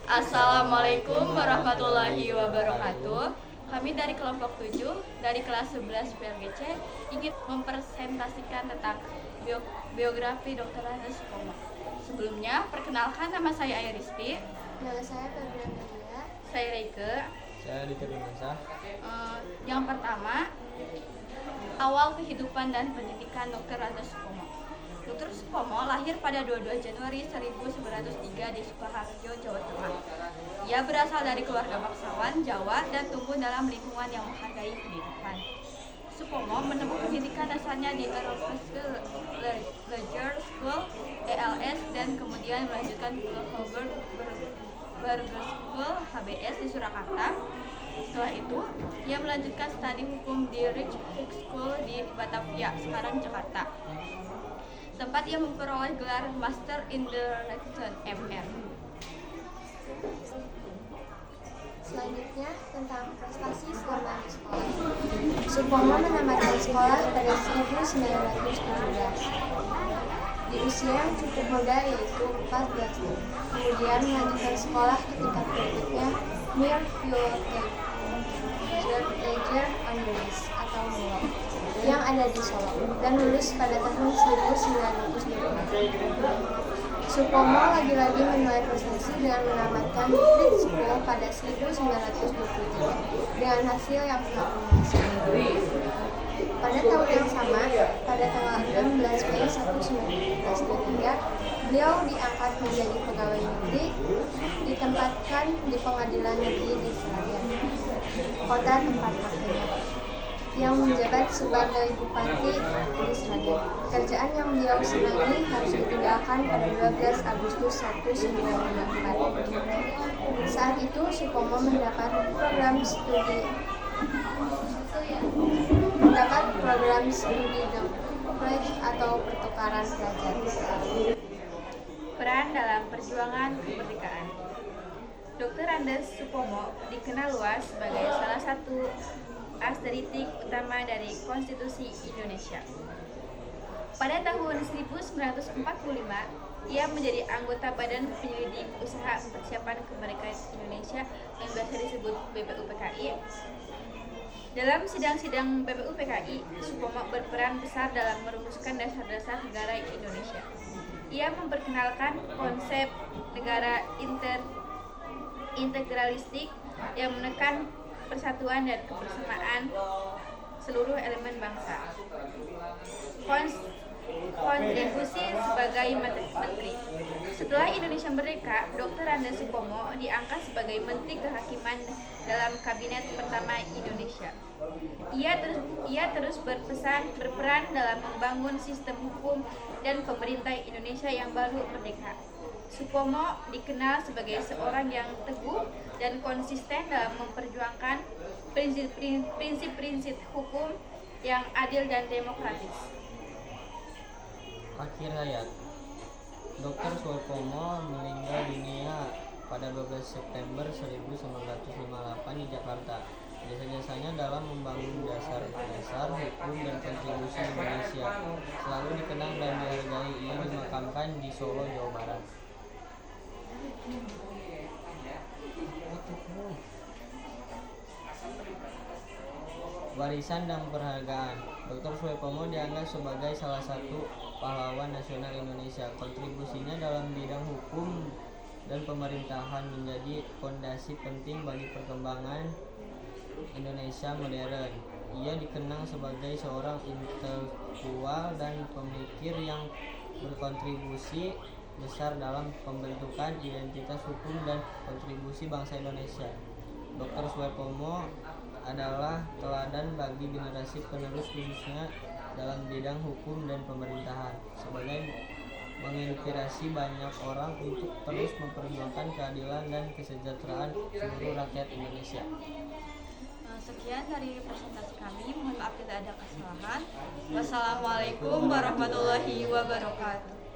Assalamualaikum warahmatullahi wabarakatuh. Kami dari kelompok 7 dari kelas 11 PLGC ingin mempresentasikan tentang biografi Dr. Andes Supomo. Sebelumnya, perkenalkan, nama saya Ayristi. Nama saya Febrian Nadia. Saya Reike. Saya Dika Binasa. Yang pertama, awal kehidupan dan pendidikan Dr. Andes Supomo. Dr. Supomo lahir pada 22 Januari 1903 di Sukoharjo, Jawa Tengah. Ia berasal dari keluarga bangsawan Jawa dan tumbuh dalam lingkungan yang menghargai pendidikan. Supomo menempuh pendidikan dasarnya di Earl Leger School (ELS) dan kemudian melanjutkan ke Howard Burger School (HBS) di Surakarta. Setelah itu, ia melanjutkan studi hukum di Rich Hook School di Batavia, sekarang Jakarta. Tempat ia memperoleh gelar Master in the Direction (MR). Selanjutnya tentang prestasi selama di sekolah. Supomo menamatkan sekolah pada 1917 di usia yang cukup muda, yaitu 14 tahun. Kemudian melanjutkan sekolah ke tingkat berikutnya Mir Leger Underis atau MULO yang ada di Solo dan lulus pada tahun 1925. Supomo lagi-lagi menuai prestasi dengan menamatkan Bridge School pada 1923 dengan hasil yang sangat memuaskan. Pada tahun yang sama, pada tanggal 16 Mei 1923, beliau diangkat menjadi pegawai negeri, ditempatkan di Pengadilan Negeri di Seragen, kota tempat kakeknya, yang menjabat sebagai Bupati di Seragen. Pekerjaan yang beliau senangi harus ditinggalkan pada 12 Agustus 1954. Saat itu Supomo mendapat program studi Doctorate atau pertukaran pelajar. Peran dalam perjuangan kemerdekaan. Dr. Andes Supomo dikenal luas sebagai salah satu arsitek utama dari Konstitusi Indonesia. Pada tahun 1945, ia menjadi anggota Badan Penyelidik Usaha Persiapan Kemerdekaan Indonesia yang biasa disebut BPUPKI. Dalam sidang-sidang BPUPKI, Supomo berperan besar dalam merumuskan dasar-dasar negara Indonesia. Ia memperkenalkan konsep negara integralistik yang menekan persatuan dan kebersamaan seluruh elemen bangsa. Kontribusi sebagai menteri. Setelah Indonesia merdeka, Dr. Andes Supomo diangkat sebagai Menteri Kehakiman dalam Kabinet pertama Indonesia. Ia terus berperan dalam membangun sistem hukum dan pemerintah Indonesia yang baru merdeka. Supomo dikenal sebagai seorang yang teguh dan konsisten dalam memperjuangkan prinsip-prinsip hukum yang adil dan demokratis. Akhir hayat. Dr. Supomo meninggal dunia pada 12 September 1958 di Jakarta. Jasa-jasanya dalam membangun dasar-dasar hukum dan konstitusi Indonesia selalu dikenang dan dihargai. Ia dimakamkan di Solo, Jawa Barat. Warisan dan penghargaan. Dr. Supomo dianggap sebagai salah satu pahlawan nasional Indonesia. Kontribusinya dalam bidang hukum dan pemerintahan menjadi fondasi penting bagi perkembangan Indonesia modern. Ia dikenang sebagai seorang intelektual dan pemikir yang berkontribusi besar dalam pembentukan identitas hukum dan kontribusi bangsa Indonesia. Dr. Supomo adalah teladan bagi generasi penerus khususnya dalam bidang hukum dan pemerintahan, sebagai menginspirasi banyak orang untuk terus memperjuangkan keadilan dan kesejahteraan seluruh rakyat Indonesia. Sekian dari presentasi kami, mohon maaf tidak ada kesalahan. Wassalamualaikum warahmatullahi wabarakatuh.